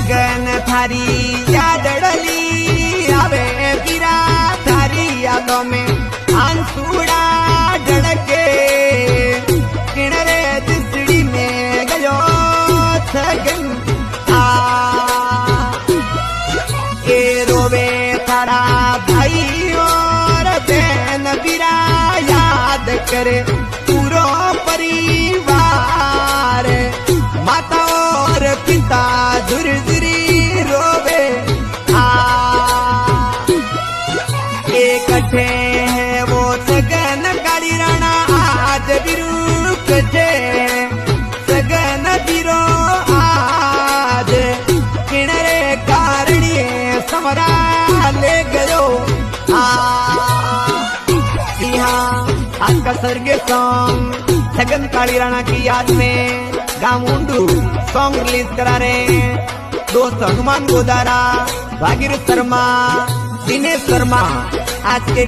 सगन थारी याद डली आवे पीरा थारी यादों में आंसूड़ा ढड़के किनारे दिसड़ी में गयो सगन के रोवे थारा भाई और बहन पीरा याद करे पूरो परिवार माता और पिता झुरझुरी रोवे इकट्ठे है वो सगन काली राणा आज बिरुक जे सगन बिरो आज किनारे कारणी समरा ले गयो आज का स्वर्गीय सॉन्ग सगन काली राणा की याद में गाँव उंडू सॉन्ग रिलीज करा रहे दोस्त हनुमान गोदारा भागीरथ शर्मा दिनेश शर्मा आज के